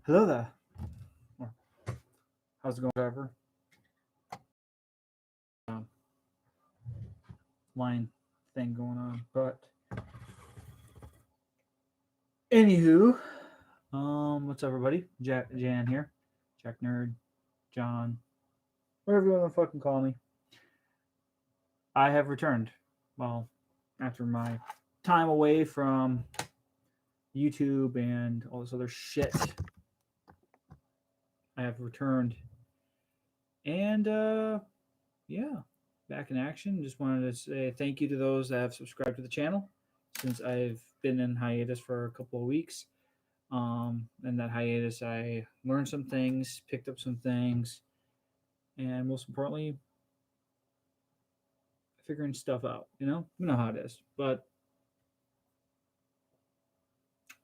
Hello there. Or, how's it going, Trevor? Um, line thing going on. But anywho, what's up, everybody? Jan here, Jack Nerd, John, whatever you want to fucking call me. I have returned. Well, after my time away from YouTube and all this other shit, I have returned, and yeah, back in action. Just wanted to say thank you to those that have subscribed to the channel since I've been in hiatus for a couple of weeks. And that hiatus, I learned some things, picked up some things, and most importantly, figuring stuff out. You know how it is. But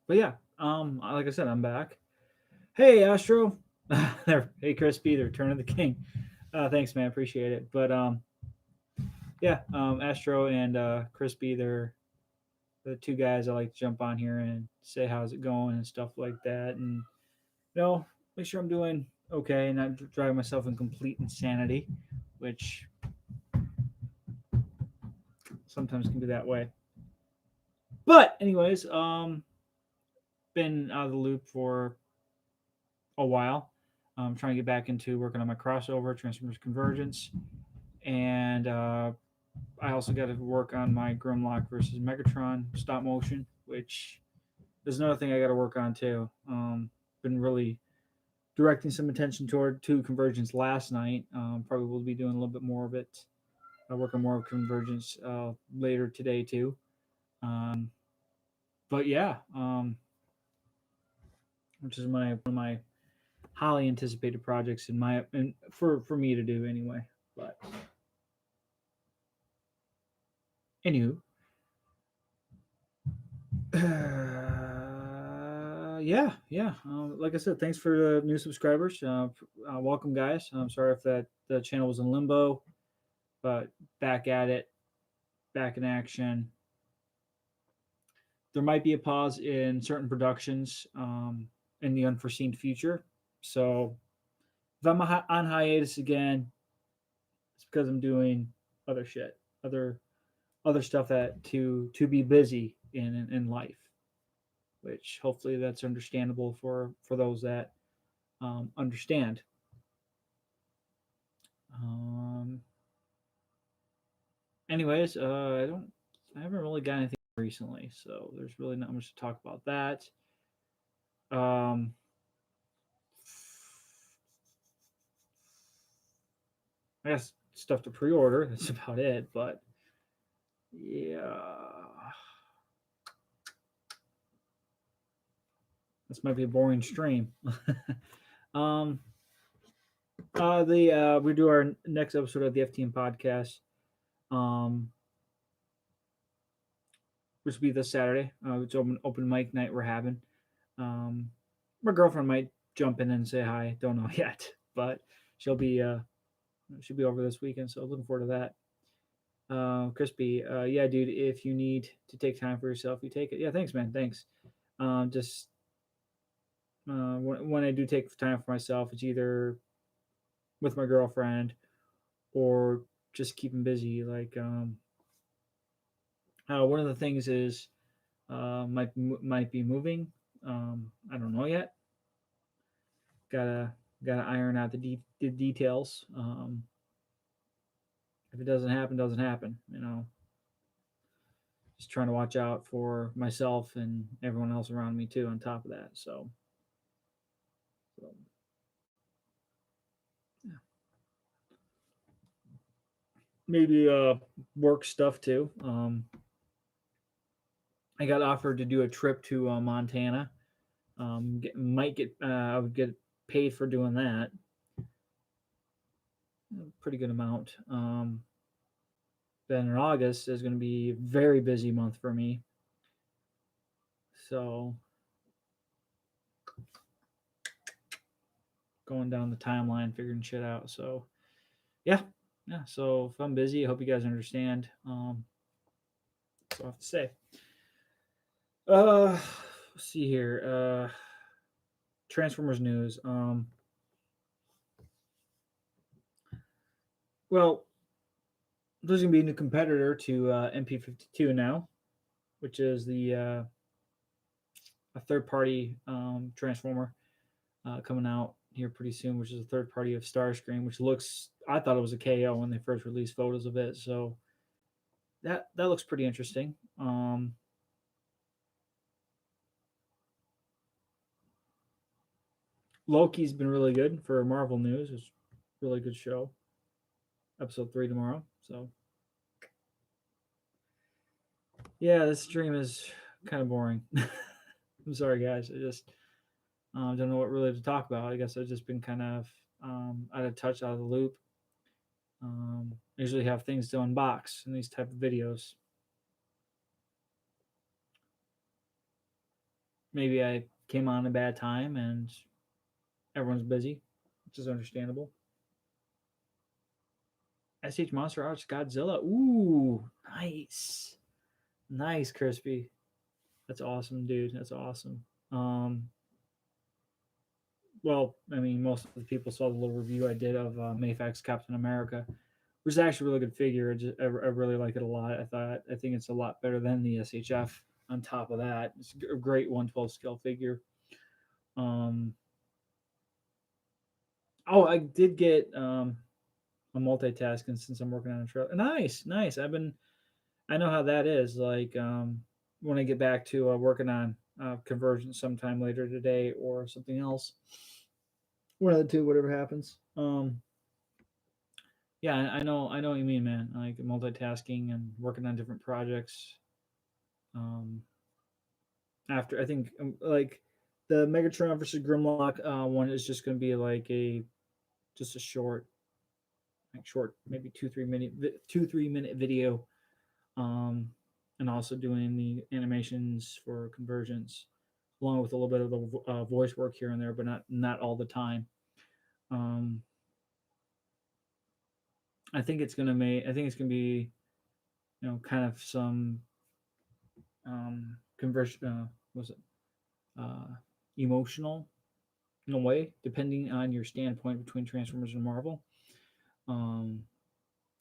yeah, like I said, I'm back. Hey, Astro. There. Hey, Crispy, the Return of the King. Thanks, man. Appreciate it. But yeah, Astro and Crispy, they're the two guys I like to jump on here and say how's it going and stuff like that, and make sure I'm doing okay and not driving myself in complete insanity, which sometimes can be that way. But anyways, been out of the loop for a while. I'm trying to get back into working on my crossover, Transformers Convergence, and I also got to work on my Grimlock versus Megatron stop motion, which is another thing I got to work on too. Been really directing some attention to Convergence last night. Probably will be doing a little bit more of it. I'll work on more of Convergence later today too. Um, but yeah, which is one of my highly anticipated projects and for me to do anyway. But anywho, yeah. Like I said, thanks for the new subscribers. Welcome, guys. I'm sorry if the channel was in limbo, but back at it, back in action. There might be a pause in certain productions in the unforeseen future. So if I'm on hiatus again, it's because I'm doing other shit, other stuff that to be busy in life, which hopefully that's understandable for those that understand. Um, anyways, I haven't really got anything recently, so there's really not much to talk about that. Um, I guess stuff to pre-order. That's about it. But yeah, this might be a boring stream. um, we do our next episode of the FTM podcast, which will be this Saturday. It's open mic night we're having. Um, my girlfriend might jump in and say hi. Don't know yet, but she'll be over this weekend. So looking forward to that. Crispy, yeah, dude. If you need to take time for yourself, you take it. Yeah, thanks, man. Thanks. Just when I do take time for myself, it's either with my girlfriend or just keeping busy. Like one of the things is might be moving. I don't know yet. Gotta iron out the details. If it doesn't happen, doesn't happen. Just trying to watch out for myself and everyone else around me too. On top of that, so yeah. Maybe work stuff too. I got offered to do a trip to Montana. I would get paid for doing that. Pretty good amount. Then in August is going to be a very busy month for me. So going down the timeline, figuring shit out. So yeah. So if I'm busy, I hope you guys understand. That's all I have to say. Let's see here. Transformers news. Well, there's gonna be a new competitor to MP52 now, which is the a third party Transformer coming out here pretty soon, which is a third party of Starscream, which looks. I thought it was a KO when they first released photos of it, so that looks pretty interesting. Loki's been really good for Marvel news. It's a really good show. Episode 3 tomorrow. So yeah, this stream is kind of boring. I'm sorry, guys. I just don't know what really to talk about. I guess I've just been kind of out of touch, out of the loop. I usually have things to unbox in these type of videos. Maybe I came on a bad time and everyone's busy, which is understandable. SH Monster Arts Godzilla. Ooh, nice. Nice, Crispy. That's awesome, dude. That's awesome. Well, I mean, most of the people saw the little review I did of Mayfac's Captain America, which is actually a really good figure. I really like it a lot. I think it's a lot better than the SHF. On top of that, it's a great 112 scale figure. Oh, I did get a multitasking since I'm working on a trailer. Nice, nice. I know how that is. Like when I get back to working on conversion sometime later today or something else, one of the two, whatever happens. Yeah, I know what you mean, man. Like multitasking and working on different projects. Um, after I think like the Megatron versus Grimlock one is just going to be like just a short, like short, maybe 2 3 minute video, um, and also doing the animations for conversions, along with a little bit of the voice work here and there, but not all the time. Um, I think it's gonna make. I think it's gonna be, kind of some conversion. Was it emotional in a way, depending on your standpoint between Transformers and Marvel. Um,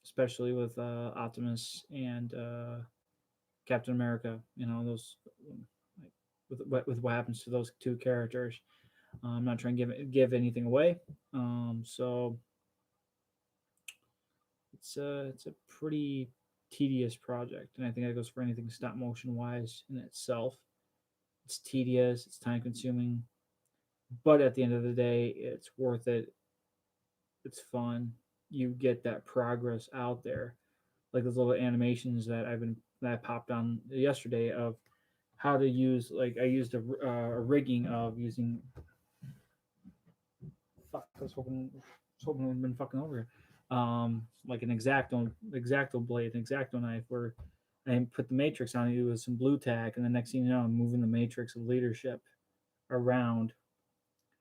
Especially with Optimus and Captain America. You know those like, with what happens to those two characters. I'm not trying to give anything away. So it's a pretty tedious project, and I think that goes for anything stop motion wise in itself. It's tedious, it's time consuming, but at the end of the day, it's worth it. It's fun. You get that progress out there, like those little animations that I popped on yesterday of how to use. Like I used a rigging of using. Fuck, I was hoping we've been fucking over here. Like an exacto blade, an exacto knife, where I put the matrix on it with some blue tack, and the next thing you know, I'm moving the matrix of leadership around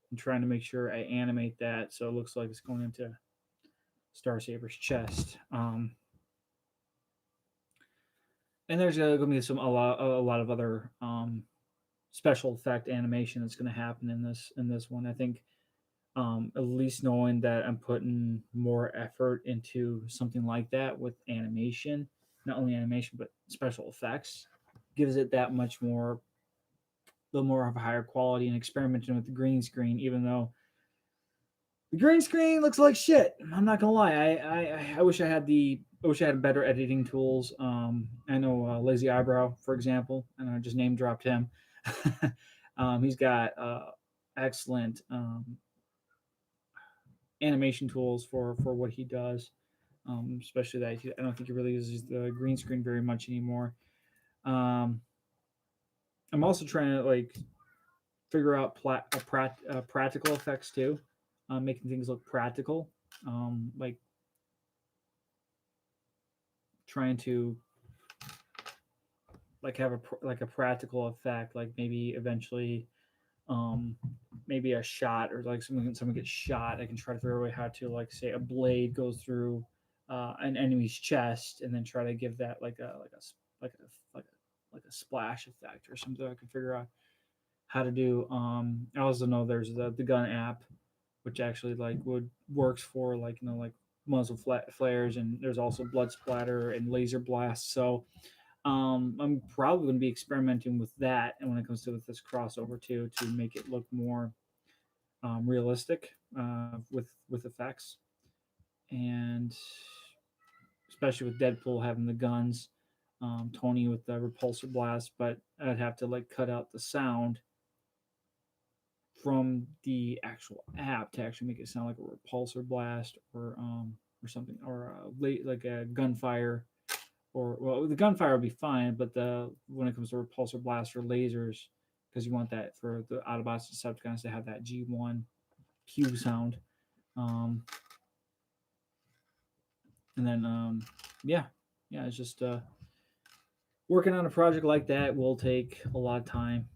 and trying to make sure I animate that so it looks like it's going into Starsaber's chest. And there's going to be a lot of other special effect animation that's going to happen in this one. I think at least knowing that I'm putting more effort into something like that with animation, not only animation but special effects, gives it that much more, a little more of a higher quality, and experimenting with the green screen, even though the green screen looks like shit. I'm not gonna lie. I wish I wish I had better editing tools. I know Lazy Eyebrow, for example, and I just name dropped him. He's got excellent animation tools for what he does. Especially that I don't think he really uses the green screen very much anymore. Um, I'm also trying to like figure out practical effects too, making things look practical. Like trying to like have a practical effect, like maybe eventually, um, maybe a shot or like someone gets shot. I can try to figure out how to like say a blade goes through an enemy's chest, and then try to give that like a like a like a splash effect or something. I can figure out how to do. I also know there's the gun app, which actually like would works for like like muzzle flares, and there's also blood splatter and laser blasts. So I'm probably going to be experimenting with that, and when it comes to with this crossover too, to make it look more realistic with effects, and especially with Deadpool having the guns, Tony with the repulsor blast. But I'd have to like cut out the sound from the actual app to actually make it sound like a repulsor blast or something, or like a gunfire, or well, the gunfire would be fine, but the when it comes to repulsor blast or lasers, because you want that for the Autobots and Decepticons to have that G1 cube sound. um and then yeah, it's just working on a project like that will take a lot of time.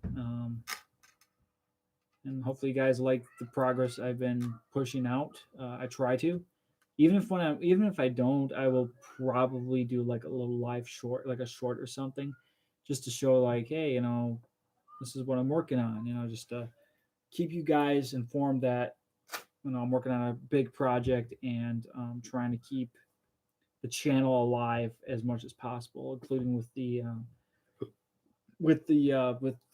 And hopefully you guys like the progress I've been pushing out. I try to, even if I don't, I will probably do like a little live short, like a short or something, just to show like, hey, this is what I'm working on. Just to keep you guys informed that I'm working on a big project, and trying to keep the channel alive as much as possible, including with the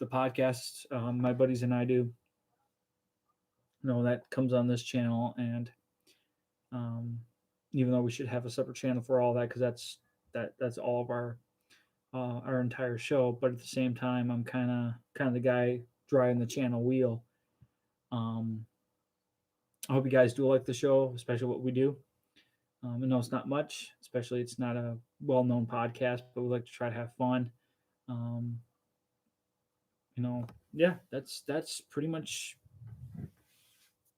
podcast my buddies and I do. That comes on this channel, and um, even though we should have a separate channel for all that, because that's all of our entire show. But at the same time, I'm kind of the guy driving the channel wheel. Um, I hope you guys do like the show, especially what we do. I know it's not much, especially it's not a well-known podcast, but we like to try to have fun. Um, yeah, that's pretty much.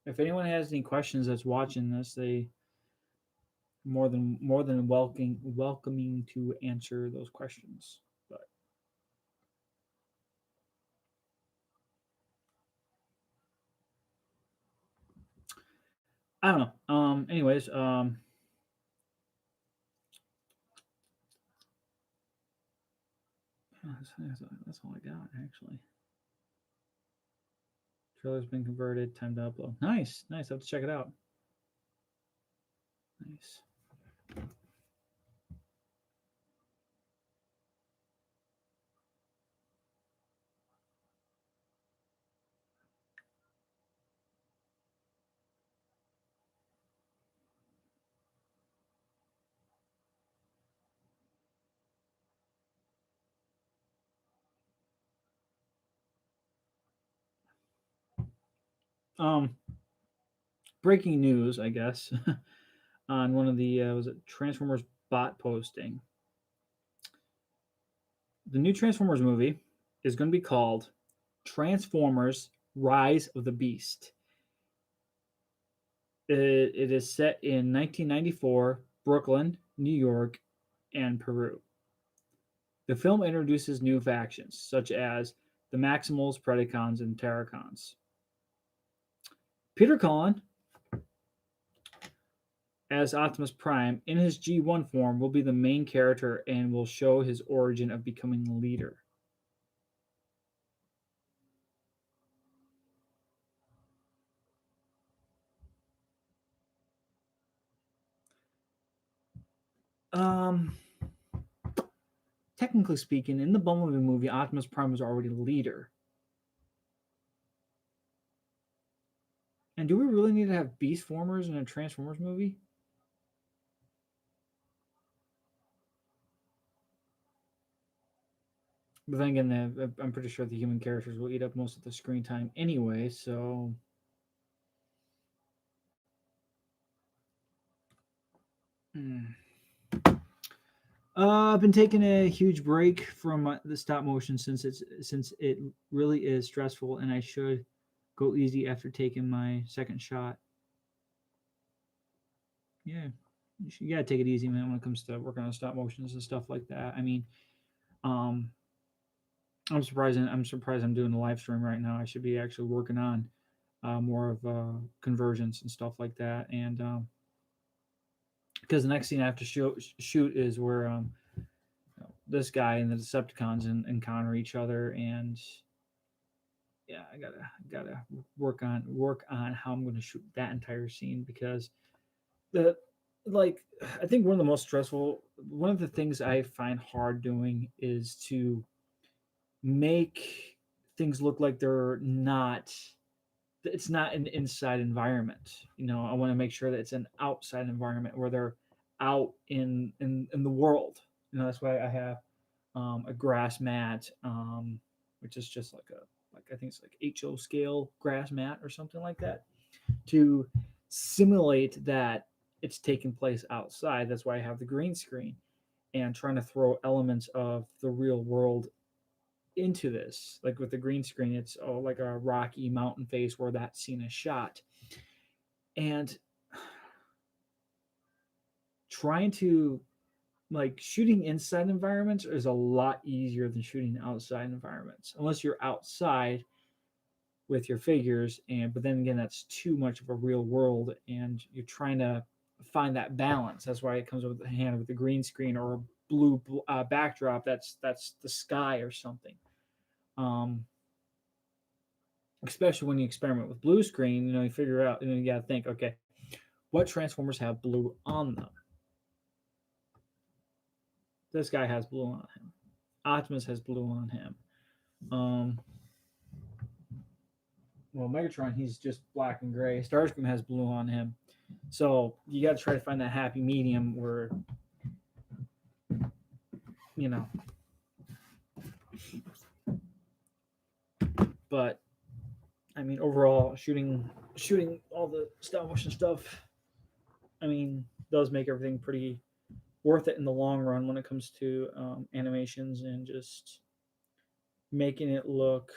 If anyone has any questions that's watching this, they more than welcoming to answer those questions. But I don't know. Anyways, that's all I got actually. Trailer's been converted. Time to upload. Nice, nice. I have to check it out. Nice. Um, breaking news, I guess, on one of the was it Transformers bot posting. The new Transformers movie is going to be called Transformers: Rise of the Beast. It is set in 1994, Brooklyn, New York, and Peru. The film introduces new factions, such as the Maximals, Predacons, and Terracons. Peter Cullen, as Optimus Prime, in his G1 form, will be the main character and will show his origin of becoming leader. Um, Technically speaking, in the Bumblebee movie, Optimus Prime was already leader. And do we really need to have Beast Formers in a Transformers movie? But then again, I'm pretty sure the human characters will eat up most of the screen time anyway, so. Hmm. I've been taking a huge break from the stop motion since it really is stressful, and I should go easy after taking my second shot. Yeah, you gotta take it easy, man, when it comes to working on stop motions and stuff like that. I mean, um, I'm surprised I'm doing a live stream right now. I should be actually working on more of conversions and stuff like that, and because the next scene I have to shoot is where this guy and the Decepticons encounter each other, and yeah, I gotta work on how I'm gonna shoot that entire scene because the like I think one of the most stressful one of the things I find hard doing is to make things look like they're not it's not an inside environment. I want to make sure that it's an outside environment where they're out in the world. That's why I have a grass mat, which is just like I think it's like HO scale grass mat or something like that to simulate that it's taking place outside. That's why I have the green screen and trying to throw elements of the real world into this. Like with the green screen, it's like a rocky mountain face where that scene is shot. And trying to like shooting inside environments is a lot easier than shooting outside environments, unless you're outside with your figures. But then again, that's too much of a real world, and you're trying to find that balance. That's why it comes with the hand with the green screen or a blue backdrop. That's the sky or something. Um, Especially when you experiment with blue screen, you figure out, you got to think, okay, what Transformers have blue on them? This guy has blue on him. Optimus has blue on him. Um, well, Megatron, he's just black and gray. Starscream has blue on him. So you got to try to find that happy medium where, you know. But I mean, overall, shooting all the stop motion stuff, I mean, does make everything pretty worth it in the long run when it comes to animations and just making it look,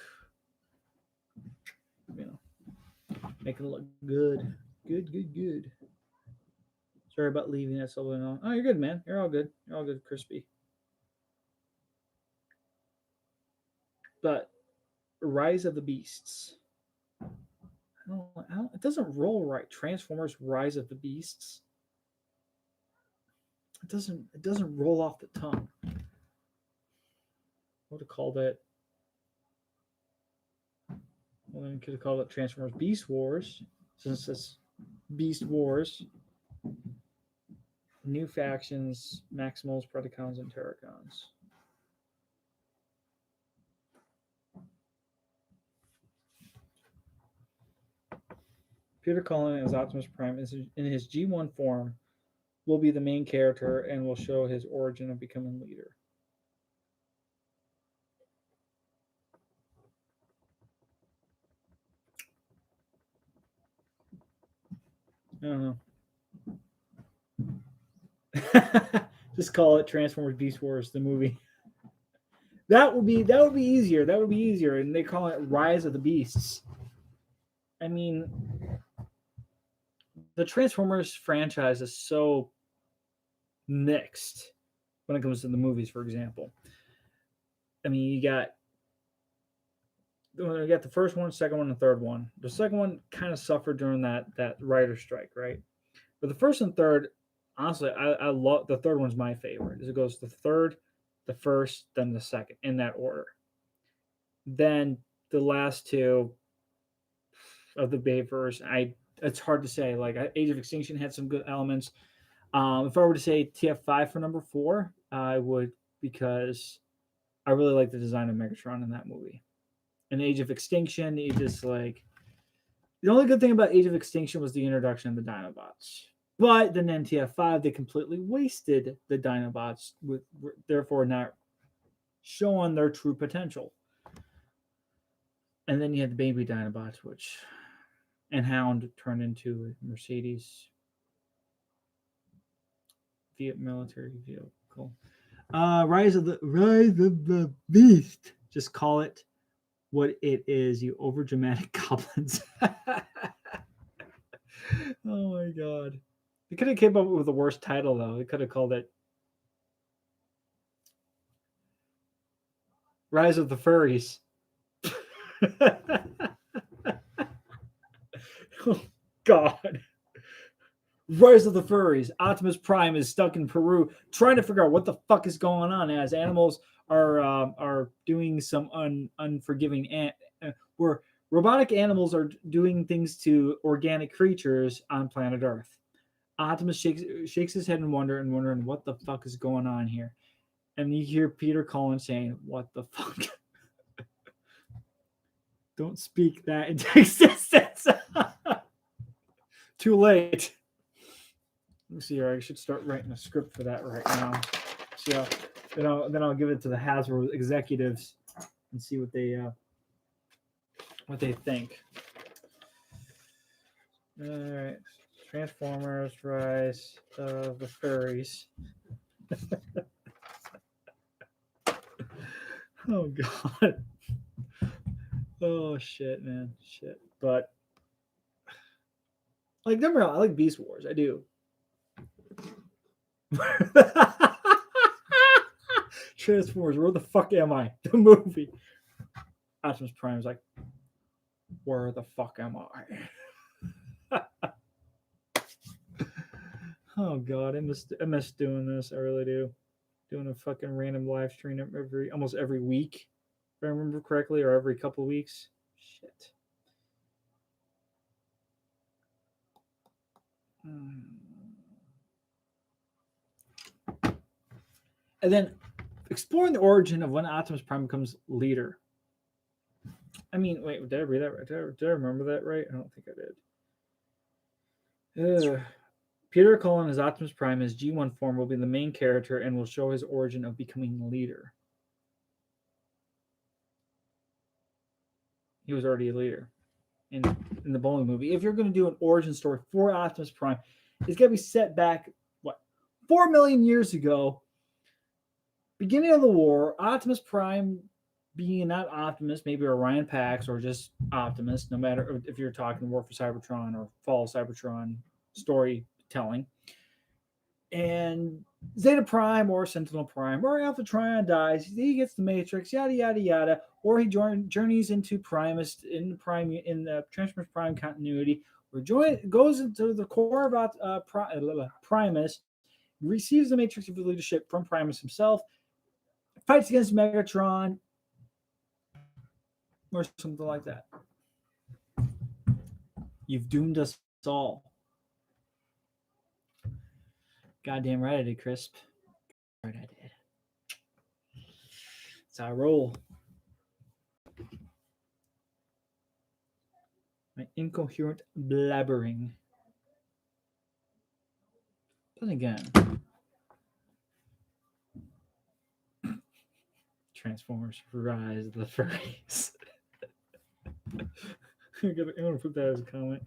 you know, making it look good, good. Sorry about leaving that solo on. Oh, you're good, man. You're all good. You're all good, crispy. But Rise of the Beasts. It doesn't roll right. Transformers: Rise of the Beasts. It doesn't roll off the tongue. What would have called it? Well, then we could have called it Transformers: Beast Wars, since it's Beast Wars. New factions: Maximals, Predacons, and Terracons. Peter Cullen as Optimus Prime is in his G1 form will be the main character and will show his origin of becoming leader. I don't know. Just call it Transformers Beast Wars, the movie. That would be easier. That would be easier. And they call it Rise of the Beasts. I mean, the Transformers franchise is so mixed when it comes to the movies, for example. I mean, you got the first one, second one, and third one. The second one kind of suffered during that writer strike, right? But the first and third, honestly, I love the third one's my favorite. It goes the third, the first, then the second in that order. Then the last two of the Bayverse, it's hard to say. Like Age of Extinction had some good elements. If I were to say TF5 for number 4, I would, because I really like the design of Megatron in that movie. In Age of Extinction, it just like the only good thing about Age of Extinction was the introduction of the Dinobots. But then in TF5, they completely wasted the Dinobots, with therefore not showing their true potential. And then you had the baby Dinobots, and Hound turned into a Mercedes Fiat military vehicle. Rise of the Beast. Just call it what it is, you overdramatic goblins. Oh my god. They could have came up with the worst title though. They could have called it Rise of the Furries. Oh god. Rise of the Furries. Optimus Prime is stuck in Peru trying to figure out what the fuck is going on as animals are doing some unforgiving where robotic animals are doing things to organic creatures on planet Earth. Optimus shakes his head in wonder and wondering what the fuck is going on here. And you hear Peter Cullen saying, "What the fuck? Don't speak that into existence." Too late. Let me see here. I should start writing a script for that right now. See how then I'll give it to the Hasbro executives and see what they think. All right, Transformers: Rise of the Furries. Oh god. Oh shit, man, shit. But like, don't get me wrong, I like Beast Wars. I do. Transformers, where the fuck am I? The movie. Optimus Prime's like, where the fuck am I? Oh god, I miss doing this. I really do. Doing a fucking random live stream almost every week, if I remember correctly, or every couple weeks. Shit. And then exploring the origin of when Optimus Prime becomes leader. I mean, wait, did I read that right? Did I remember that right? I don't think I did. Peter Cullen as Optimus Prime as G1 form will be the main character and will show his origin of becoming leader. He was already a leader in the bowling movie. If you're going to do an origin story for Optimus Prime, it's got to be set back, 4 million years ago, beginning of the war. Optimus Prime being not Optimus, maybe Orion Pax or just Optimus, no matter if you're talking War for Cybertron or Fall of Cybertron storytelling. And Zeta Prime or Sentinel Prime or Alpha Trion dies. He gets the Matrix, yada yada yada, or he journeys into Primus in the Transformers Prime continuity, or goes into the core of Primus, receives the Matrix of leadership from Primus himself, fights against Megatron, or something like that. You've doomed us all. Goddamn right I did, Crisp. Right I did. That's how I roll. My incoherent blabbering. Then again, Transformers: Rise of the Furries. I'm gonna put that as a comment.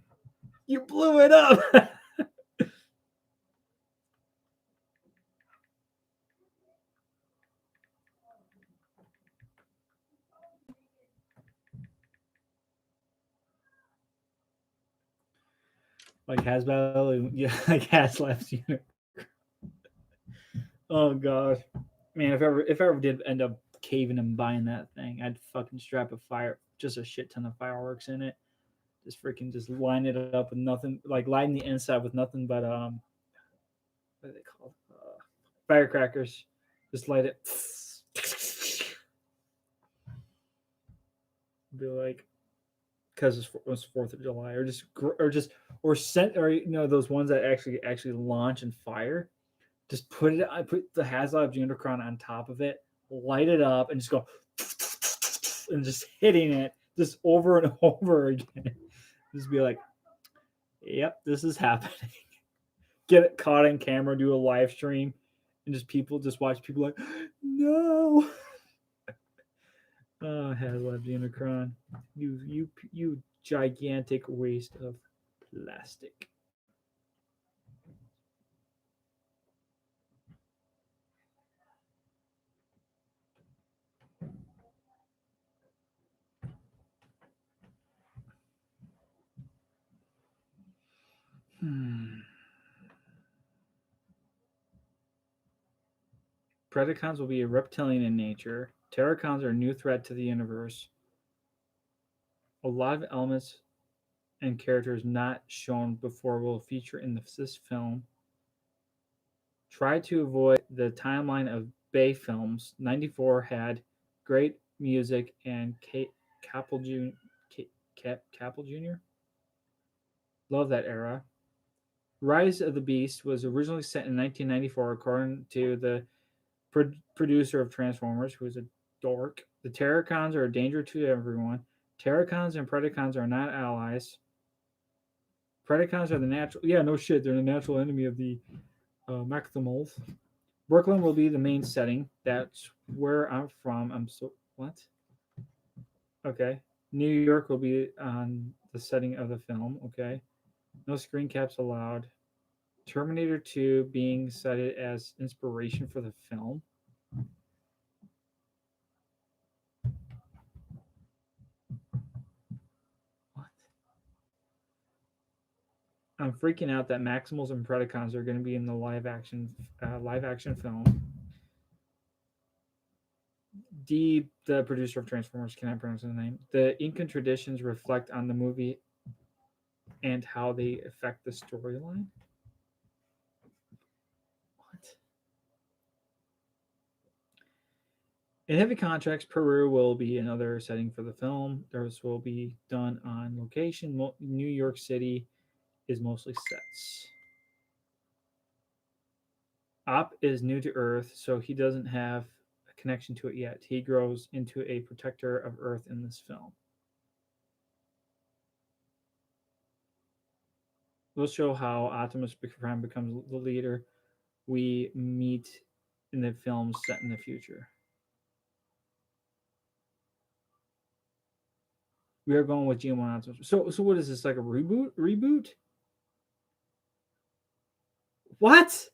You blew it up. Like Hasbro, yeah, like Haslab's unit. Oh god, man! If I ever did end up caving and buying that thing, I'd fucking strap just a shit ton of fireworks in it. Just line it up with nothing, like line the inside with nothing but what are they called? Firecrackers. Just light it. Be like, because it's 4th of July, or those ones that actually launch and fire. Just put the HasLab Unicron on top of it, light it up, and just go and just hitting it just over and over again. Just be like, yep, this is happening. Get it caught on camera, do a live stream, and just watch people like, no. Oh, HasLab Unicron, you gigantic waste of plastic. Predacons will be reptilian in nature. Terracons are a new threat to the universe. A lot of elements and characters not shown before will feature in this film. Try to avoid the timeline of Bay films. 94 had great music and Capel Jr. Love that era. Rise of the Beast was originally set in 1994, according to the producer of Transformers, who is a dork. The Terracons are a danger to everyone. Terracons and Predacons are not allies. Predacons are the natural. Yeah, no shit. They're the natural enemy of the Maximals. Brooklyn will be the main setting. That's where I'm from. I'm so. What? Okay. New York will be on the setting of the film. Okay. No screen caps allowed. Terminator 2 being cited as inspiration for the film. What? I'm freaking out that Maximals and Predacons are going to be in the live action film. The producer of Transformers, cannot pronounce his name. The Incan traditions reflect on the movie and how they affect the storyline. What? In heavy contracts, Peru will be another setting for the film. This will be done on location. New York City is mostly sets. Op is new to Earth, so he doesn't have a connection to it yet. He grows into a protector of Earth in this film. We'll show how Optimus Prime becomes the leader we meet in the film set in the future. We are going with GM1 Optimus. So what is this, like a reboot? What?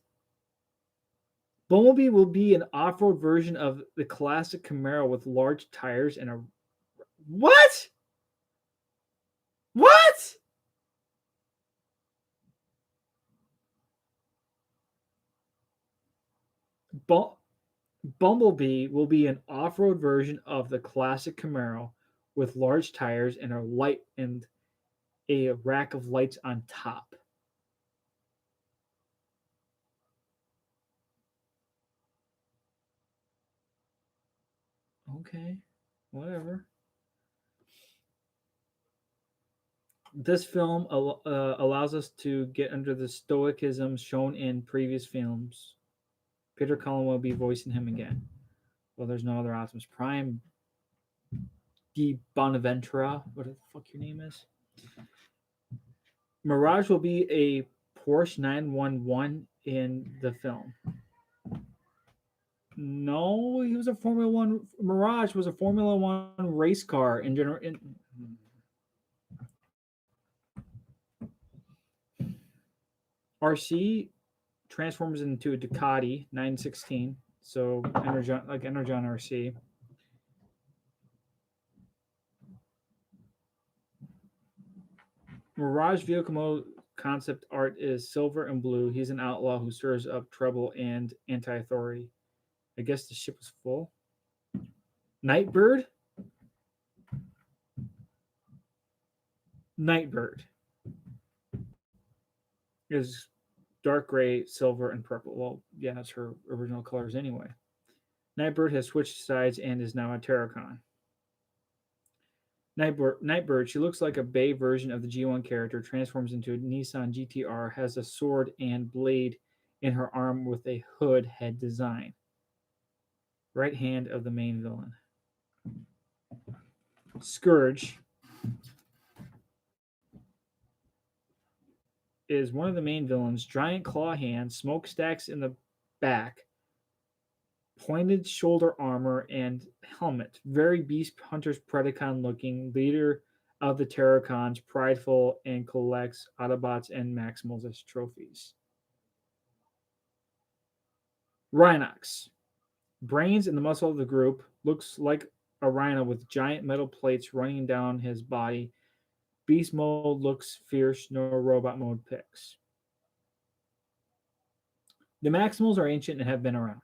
Bumblebee will be an off-road version of the classic Camaro with large tires and a what? What? Bumblebee will be an off-road version of the classic Camaro with large tires and a rack of lights on top. Okay, whatever. This film allows us to get under the stoicism shown in previous films. Peter Cullen will be voicing him again. Well, there's no other Optimus Prime. D. Bonaventura, what the fuck your name is. Mirage will be a Porsche 911 in the film. No, he was a Formula One. Mirage was a Formula One race car in general. RC transforms into a Ducati 916, so Energon RC. Mirage vehicle mode concept art is silver and blue. He's an outlaw who stirs up trouble and anti-authority. I guess the ship was full. Nightbird? Nightbird is dark gray, silver, and purple. Well, yeah, that's her original colors anyway. Nightbird has switched sides and is now a Terracon. Nightbird, she looks like a Bay version of the G1 character, transforms into a Nissan GTR, has a sword and blade in her arm with a hood head design. Right hand of the main villain. Scourge is one of the main villains. Giant claw hands, smokestacks in the back, pointed shoulder armor, and helmet. Very Beast Hunters Predacon looking, leader of the Terracons, prideful, and collects Autobots and Maximals as trophies. Rhinox. Brains in the muscle of the group, looks like a rhino with giant metal plates running down his body. Beast mode looks fierce, no robot mode picks. The Maximals are ancient and have been around.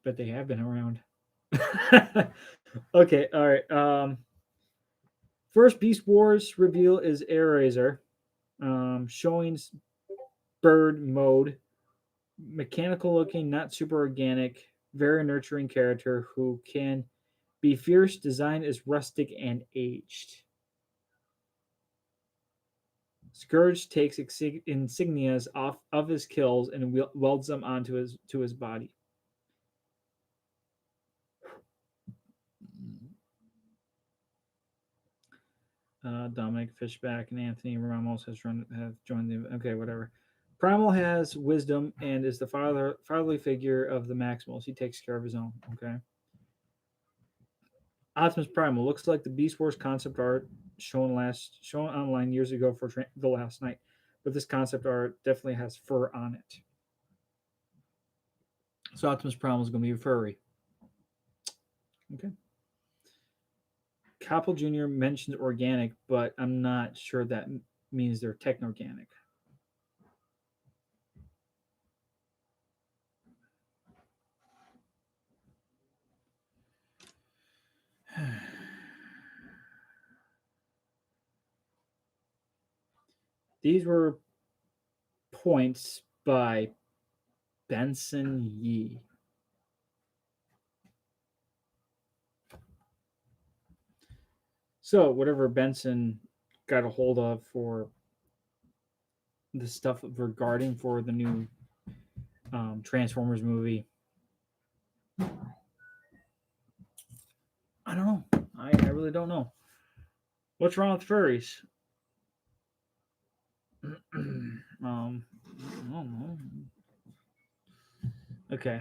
But they have been around. Okay, all right. First Beast Wars reveal is Airazor, showing bird mode, mechanical looking, not super organic. very nurturing character who can be fierce. Design is rustic and aged. Scourge takes insignias off of his kills and welds them onto his body. Dominic Fishback and Anthony Ramos have joined the. Okay, whatever. Primal has wisdom and is the fatherly figure of the Maximals. He takes care of his own. Okay. Optimus Primal looks like the Beast Wars concept art shown online years ago for the last night, but this concept art definitely has fur on it. So Optimus Primal is going to be furry. Okay. Copple Jr. mentioned organic, but I'm not sure that means they're techno-organic. These were points by Benson Yee. So whatever Benson got a hold of for the stuff regarding for the new Transformers movie, I don't know. I really don't know. What's wrong with furries? I don't know. Okay,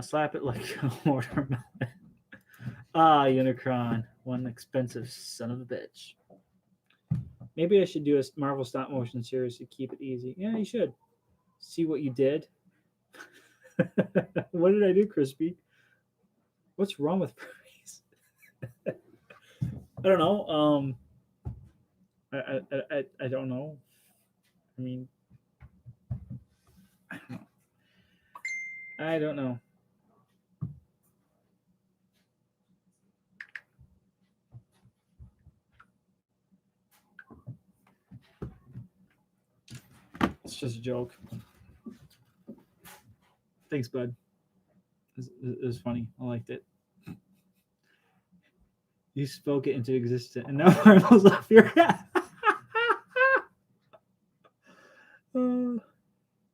slap it like a watermelon. Unicron, one expensive son of a bitch. Maybe I should do a Marvel stop motion series to keep it easy. Yeah, you should. See what you did. What did I do, Crispy? What's wrong with furries? I don't know. I don't know. I mean, I don't know. I don't know. It's just a joke. Thanks, bud. It was funny. I liked it. You spoke it into existence, and now Marvel's off your head.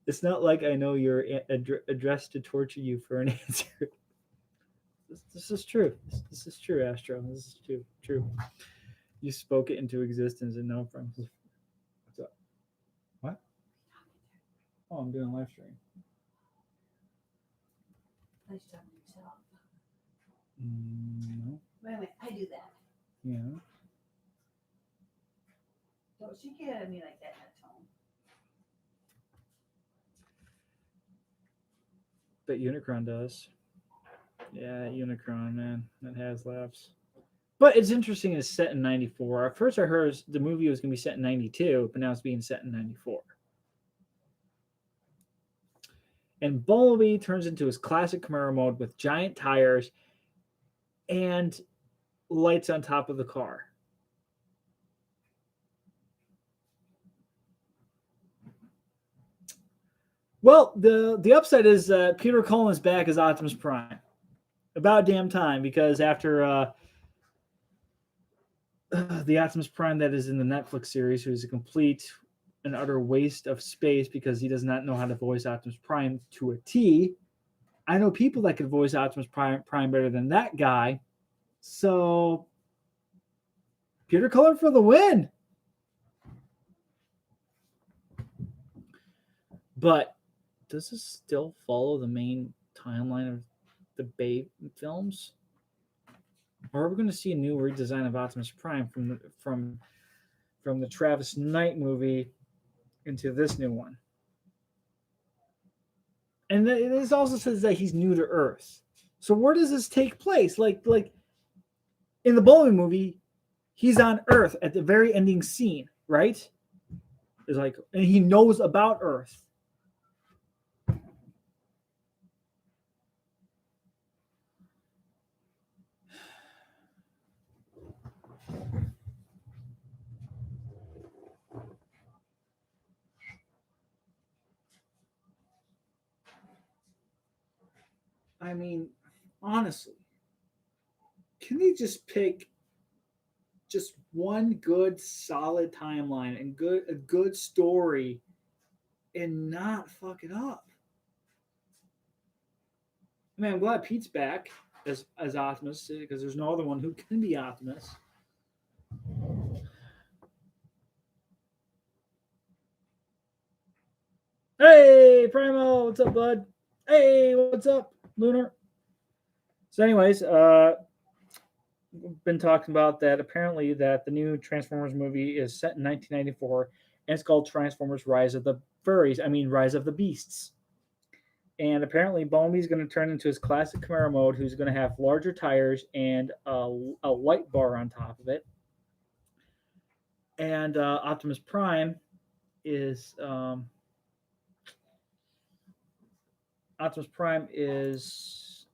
It's not like I know you're addressed to torture you for an answer. This is true. This is true, Astro. This is true. True. You spoke it into existence, and now Marvel's. What's up? What? Oh, I'm doing a live stream. I should talk to yourself. No. Wait a minute, I do that. Yeah. Don't she get at me like that in that tone? But Unicron does. Yeah, Unicron, man. That has laughs. But it's interesting it's set in 94. At first I heard the movie was going to be set in 92, but now it's being set in 94. And Bumblebee turns into his classic Camaro mode with giant tires and lights on top of the car. Well, the upside is Peter Cullen is back as Optimus Prime. About damn time, because after the Optimus Prime that is in the Netflix series, who's a complete and utter waste of space because he does not know how to voice Optimus Prime to a T. I know people that could voice Optimus Prime better than that guy. So, Peter Cullen for the win. But does this still follow the main timeline of the Bay films? Or are we going to see a new redesign of Optimus Prime from the Travis Knight movie into this new one? And this also says that he's new to Earth. So where does this take place? Like in the Bowling movie, he's on Earth at the very ending scene, right? It's like, and he knows about Earth. I mean, honestly, can they just pick just one good solid timeline and a good story and not fuck it up? I mean, I'm glad Pete's back as Optimus because there's no other one who can be Optimus. Hey, Primo, what's up, bud? Hey, what's up, Lunar? So, anyways, we've been talking about that. Apparently, that the new Transformers movie is set in 1994, and it's called Transformers: Rise of the Furries. I mean, Rise of the Beasts. And apparently, Bumblebee's going to turn into his classic Camaro mode, who's going to have larger tires and a light bar on top of it. And Optimus Prime is going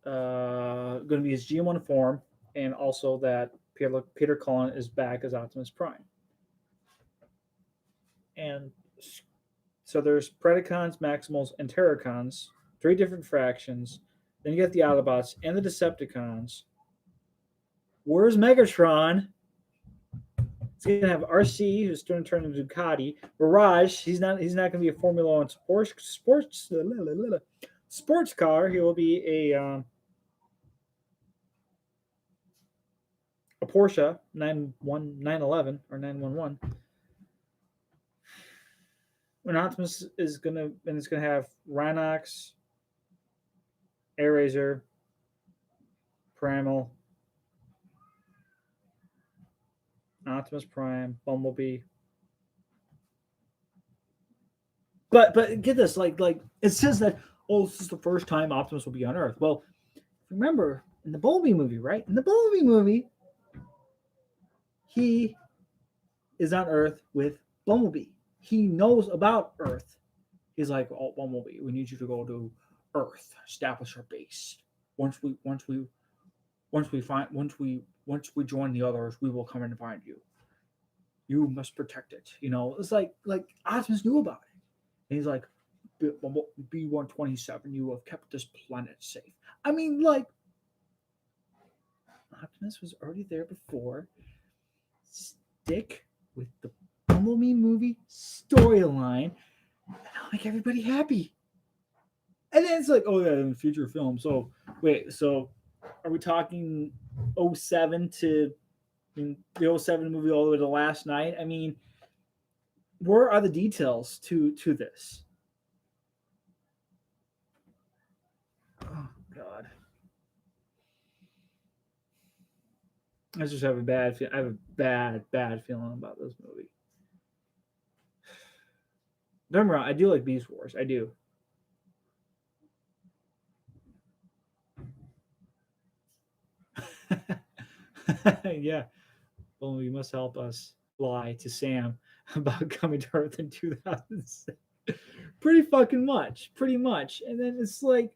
to be his GM1 form, and also that Peter Cullen is back as Optimus Prime. And so there's Predacons, Maximals, and Terracons, 3 different fractions. Then you got the Autobots and the Decepticons. Where's Megatron? It's gonna have RC, who's going to turn into Ducati. Mirage, he's not going to be a Formula One sports car. He will be a Porsche 911 or 911. When Optimus is gonna have Rhinox, Airazor, Primal, Optimus Prime, Bumblebee. But get this, like it says that, oh, this is the first time Optimus will be on Earth. Well, remember in the Bumblebee movie, right? In the Bumblebee movie, he is on Earth with Bumblebee. He knows about Earth. He's like, oh, Bumblebee, we need you to go to Earth, establish our base. Once we join the others, we will come and find you. You must protect it. You know, it's like Optimus knew about it. And he's like, B-127, you have kept this planet safe. I mean, like, Optimus was already there before. Stick with the Bumblebee movie storyline, and I'll make everybody happy. And then it's like, oh yeah, in the future film. So wait, so are we talking 07 to the 07 movie all the way to Last Night? I mean, where are the details to this? Oh God, I just have a bad I have a bad feeling about this movie. Don't get me wrong, I do like Beast Wars. I do. Yeah. Well, you must help us lie to Sam about coming to Earth in 2006. Pretty fucking much. Pretty much. And then it's like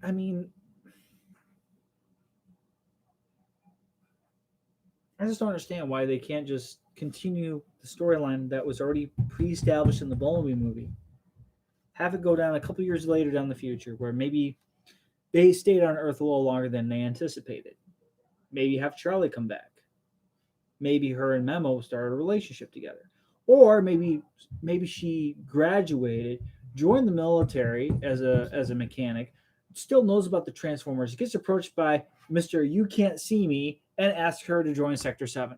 I mean, I just don't understand why they can't just continue the storyline that was already pre-established in the Bumblebee movie. Have it go down a couple years later down the future, where maybe they stayed on Earth a little longer than they anticipated. Maybe have Charlie come back. Maybe her and Memo started a relationship together, or maybe she graduated, joined the military as a mechanic, still knows about the Transformers, gets approached by Mr. You Can't See Me, and asks her to join Sector 7.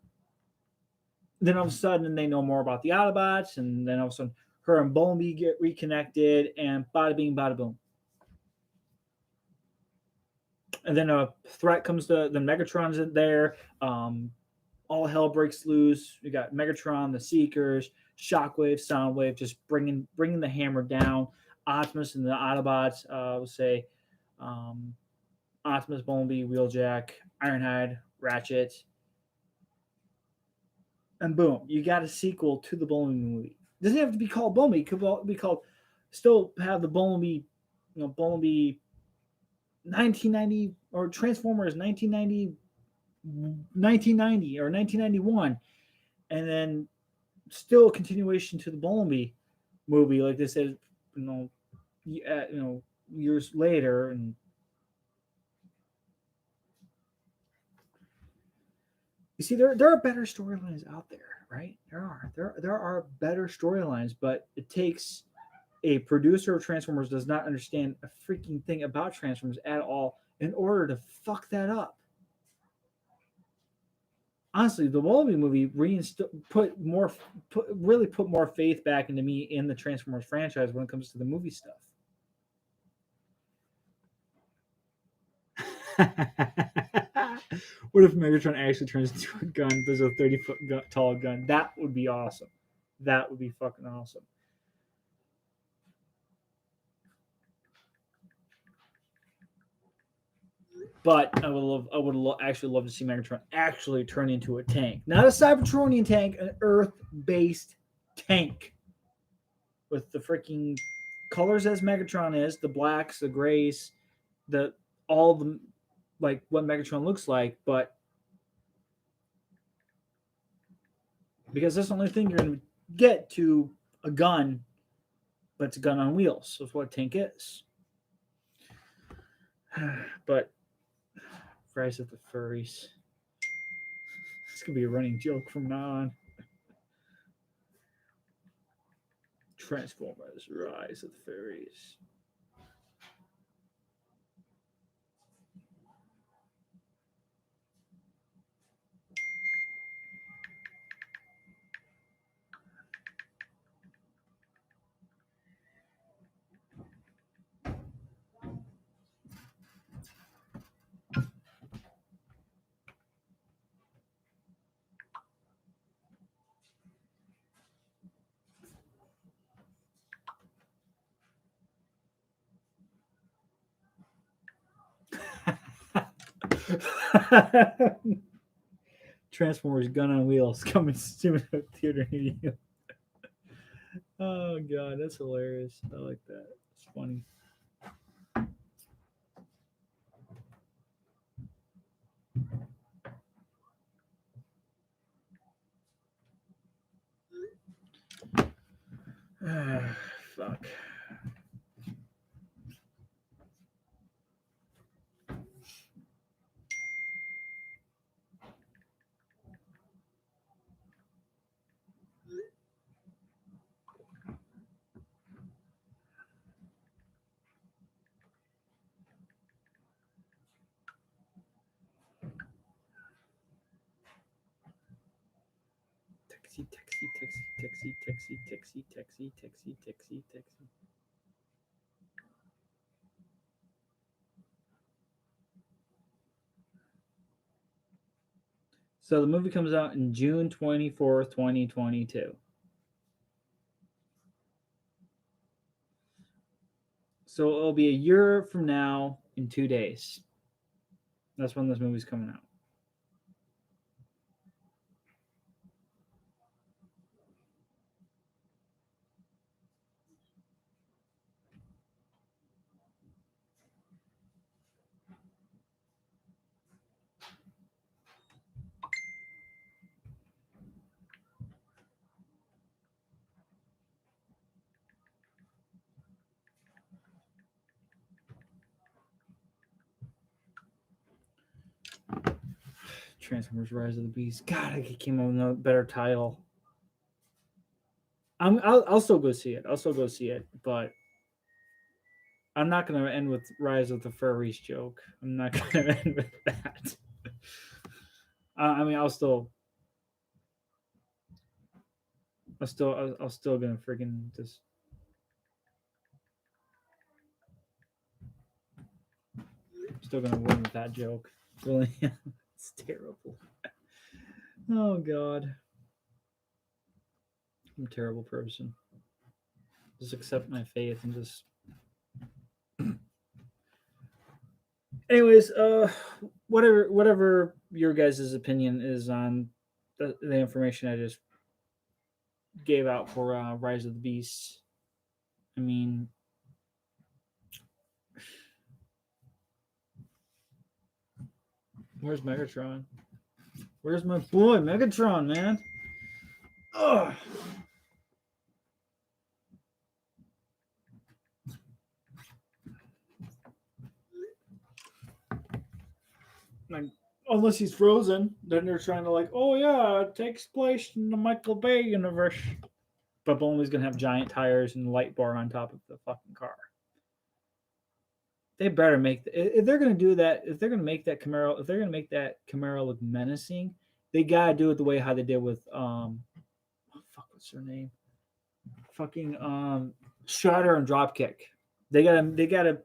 Then all of a sudden they know more about the Autobots, and then all of a sudden her and Bumblebee get reconnected, and bada bing, bada boom. And then a threat comes to the Megatron's in there. All hell breaks loose. You got Megatron, the Seekers, Shockwave, Soundwave, just bringing the hammer down. Optimus and the Autobots, we'll say Optimus, Bumblebee, Wheeljack, Ironhide, Ratchet, and boom, you got a sequel to the Bumblebee movie. It doesn't have to be called Bumblebee. It could be called, still have the Bumblebee, Bumblebee 1990 or Transformers 1990 or 1991, and then still a continuation to the Bumblebee movie, like they said, years later, and you see, there are better storylines out there, right? There are better storylines, but it takes a producer of Transformers does not understand a freaking thing about Transformers at all in order to fuck that up. Honestly, the Wallaby movie put more faith back into me in the Transformers franchise when it comes to the movie stuff. What if Megatron actually turns into a gun? There's a 30-foot tall gun. That would be awesome. That would be fucking awesome. But I would actually love to see Megatron actually turn into a tank, not a Cybertronian tank, an Earth-based tank with the freaking colors as Megatron is, the blacks, the grays, all the like what Megatron looks like, but because that's the only thing you're going to get to a gun, but it's a gun on wheels. That's what a tank is. But Rise of the Furries. It's going to be a running joke from now on. Transformers, Rise of the Furries. Transformers Gun on Wheels coming soon to a theater near you. Oh god, that's hilarious. I like that. It's funny. Fuck. Taxi. So the movie comes out in June 24th, 2022. So it'll be a year from now in 2 days. That's when this movie's coming out. Transformers: Rise of the Beast. God, I came up with a better title. I'll still go see it. But I'm not going to end with Rise of the Furries joke. I'm not going to end with that. I mean, I'll still gonna freaking just. Still gonna win with that joke. Really, it's terrible. Oh god, I'm a terrible person. Just accept my faith and just. Anyways, whatever your guys' opinion is on the information I just gave out for Rise of the Beast. I mean, where's Megatron? Where's my boy Megatron, man? Ugh. Like, unless he's frozen, then they're trying to like, oh yeah, it takes place in the Michael Bay universe. But Bowman's gonna have giant tires and light bar on top of the fucking car. They better make if they're gonna do that. If they're gonna make that Camaro, if they're gonna make that Camaro look menacing, they gotta do it the way how they did with fuck, what's her name? Fucking Strutter and Dropkick. They gotta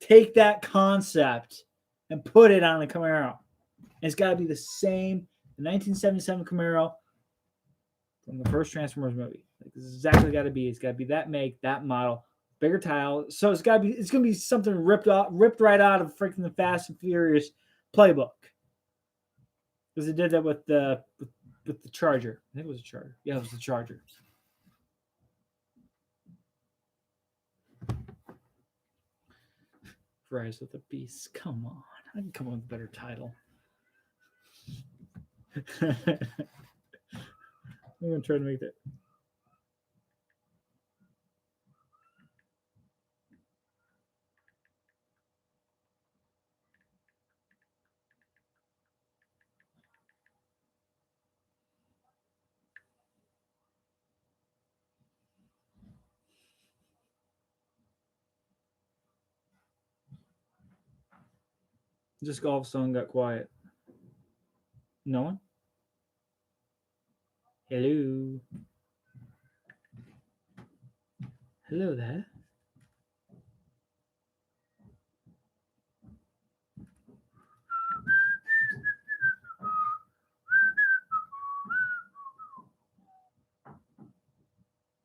take that concept and put it on the Camaro. And it's gotta be the same. The 1977 Camaro from the first Transformers movie. Like, this is exactly got to be. It's got to be that make, that model, bigger tile. So it's got to be. It's gonna be something ripped right out of freaking the Fast and Furious playbook. Because they did that with the Charger. I think it was a Charger. Yeah, it was the Charger. Rise of the Beast. Come on, I can come up with a better title. I'm gonna try to make that. Just all of a sudden got quiet. No one? Hello? Hello there?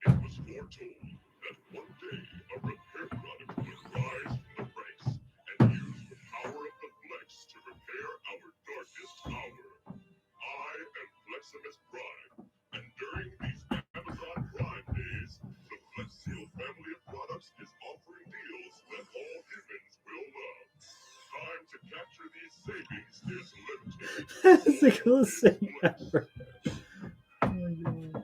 It was foretold that one day a repair product would rise from the ranks and use the power of the Flex to repair our darkest hour. I am Fleximus Prime, and during these Amazon Prime days, the Flex Seal family of products is offering deals that all humans will love. Time to capture these savings is limited. That's the coolest thing ever. Oh my god.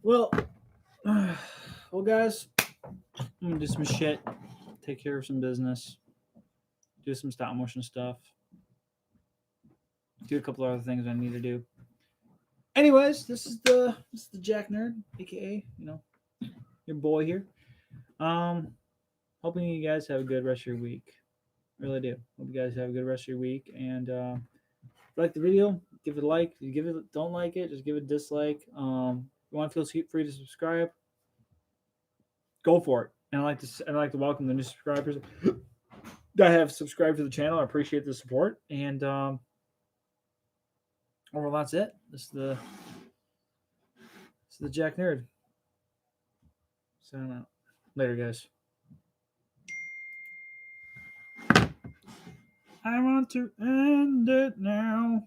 Well, guys, I'm gonna do some shit, take care of some business, do some stop motion stuff, do a couple other things I need to do. Anyways, this is the Jack Nerd, aka your boy here. Hoping you guys have a good rest of your week. Really do. Hope you guys have a good rest of your week. And if you like the video, give it a like. If you give it, don't like it, just give it a dislike. If you want to feel free to subscribe, go for it. And I'd like to welcome the new subscribers that have subscribed to the channel. I appreciate the support. And well, that's it. This is the Jack Nerd. Signing out. Later, guys. I want to end it now.